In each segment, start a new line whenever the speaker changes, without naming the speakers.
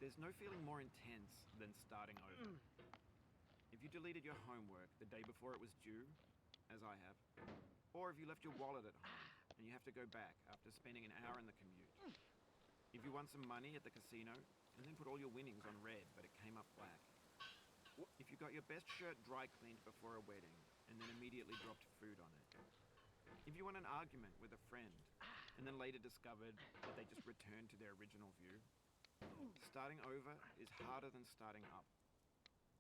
There's no feeling more intense than starting over. If you deleted your homework the day before it was due, as I have, or if you left your wallet at home and you have to go back after spending an hour in the commute. If you won some money at the casino and then put all your winnings on red but it came up black. If you got your best shirt dry cleaned before a wedding and then immediately dropped food on it. If you won an argument with a friend and then later discovered that they just returned to their original view. Starting over is harder than starting up.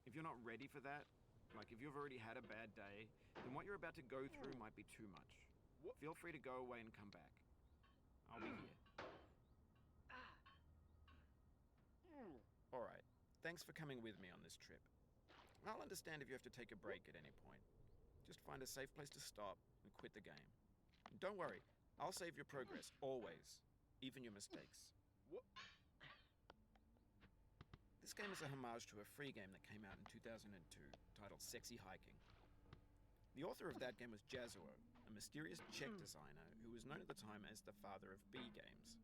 If you're not ready for that, like if you've already had a bad day, then what you're about to go through might be too much. Feel free to go away and come back. I'll be here. Alright, thanks for coming with me on this trip. I'll understand if you have to take a break at any point. Just find a safe place to stop and quit the game. And don't worry, I'll save your progress, always. Even your mistakes. This game is a homage to a free game that came out in 2002, titled Sexy Hiking. The author of that game was Jazuo, a mysterious Czech designer who was known at the time as the father of B games.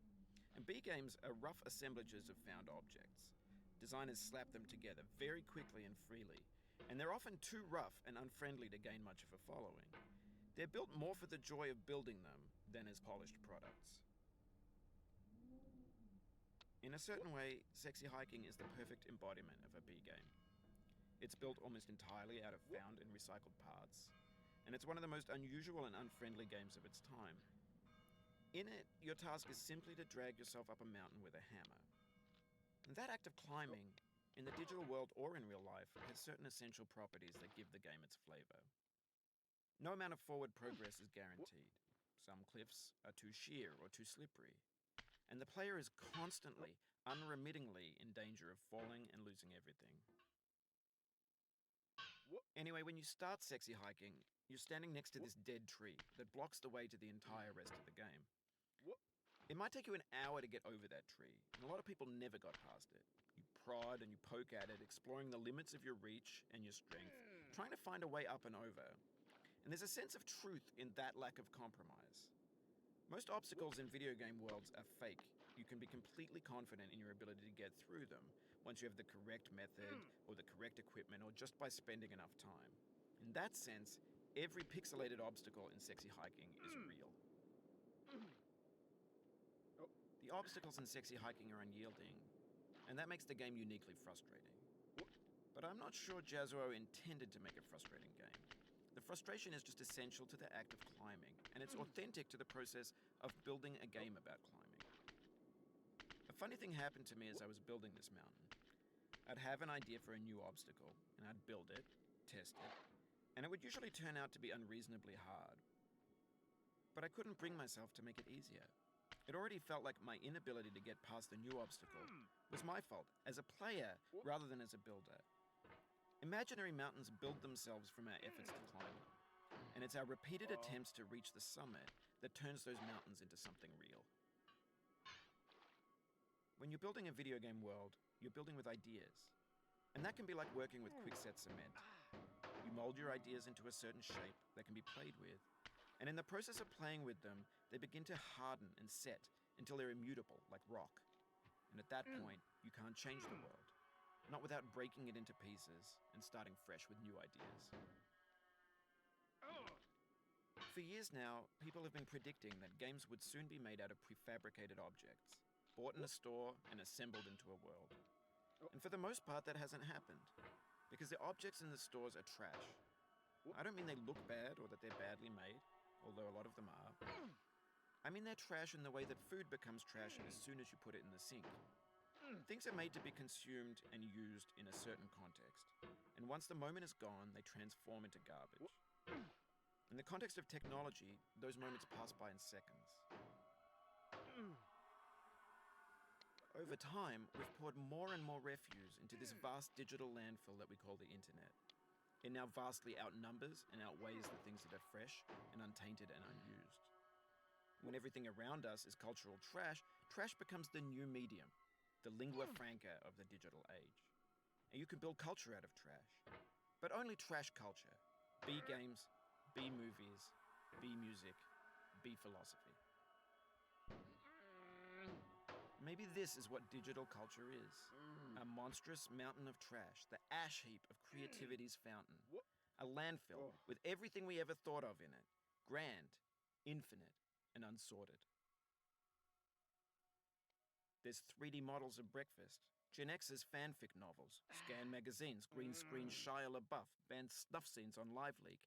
And B games are rough assemblages of found objects. Designers slap them together very quickly and freely, and they're often too rough and unfriendly to gain much of a following. They're built more for the joy of building them than as polished products. In a certain way, Sexy Hiking is the perfect embodiment of a B game. It's built almost entirely out of found and recycled parts, and it's one of the most unusual and unfriendly games of its time. In it, your task is simply to drag yourself up a mountain with a hammer. And that act of climbing, in the digital world or in real life, has certain essential properties that give the game its flavor. No amount of forward progress is guaranteed. Some cliffs are too sheer or too slippery. And the player is constantly, unremittingly in danger of falling and losing everything. Anyway, when you start Sexy Hiking, you're standing next to this dead tree that blocks the way to the entire rest of the game. It might take you an hour to get over that tree, and a lot of people never got past it. You prod and you poke at it, exploring the limits of your reach and your strength, trying to find a way up and over. And there's a sense of truth in that lack of compromise. Most obstacles in video game worlds are fake. You can be completely confident in your ability to get through them once you have the correct method or the correct equipment or just by spending enough time. In that sense, every pixelated obstacle in Sexy Hiking is real. The obstacles in Sexy Hiking are unyielding, and that makes the game uniquely frustrating. But I'm not sure Jazuo intended to make a frustrating game. The frustration is just essential to the act of climbing, and it's authentic to the process of building a game about climbing. A funny thing happened to me as I was building this mountain. I'd have an idea for a new obstacle, and I'd build it, test it, and it would usually turn out to be unreasonably hard. But I couldn't bring myself to make it easier. It already felt like my inability to get past the new obstacle was my fault, as a player rather than as a builder. Imaginary mountains build themselves from our efforts to climb them, and it's our repeated attempts to reach the summit that turns those mountains into something real. When you're building a video game world, you're building with ideas, and that can be like working with quickset cement. You mold your ideas into a certain shape that can be played with, and in the process of playing with them, they begin to harden and set until they're immutable, like rock. And at that point, you can't change the world. Not without breaking it into pieces and starting fresh with new ideas. For years now, people have been predicting that games would soon be made out of prefabricated objects, bought in a store and assembled into a world. And for the most part, that hasn't happened, because the objects in the stores are trash. I don't mean they look bad or that they're badly made, although a lot of them are. I mean they're trash in the way that food becomes trash as soon as you put it in the sink. Things are made to be consumed and used in a certain context, and once the moment is gone, they transform into garbage. In the context of technology, those moments pass by in seconds. Over time, we've poured more and more refuse into this vast digital landfill that we call the internet. It now vastly outnumbers and outweighs the things that are fresh and untainted and unused. When everything around us is cultural trash, trash becomes the new medium, the lingua franca of the digital age. And you can build culture out of trash. But only trash culture. B games, B movies, B music, B philosophy. Maybe this is what digital culture is. A monstrous mountain of trash, the ash heap of creativity's fountain. A landfill with everything we ever thought of in it. Grand, infinite, and unsorted. There's 3D models of breakfast, Gen X's fanfic novels, scan magazines, green screen Shia LaBeouf, banned snuff scenes on LiveLeak,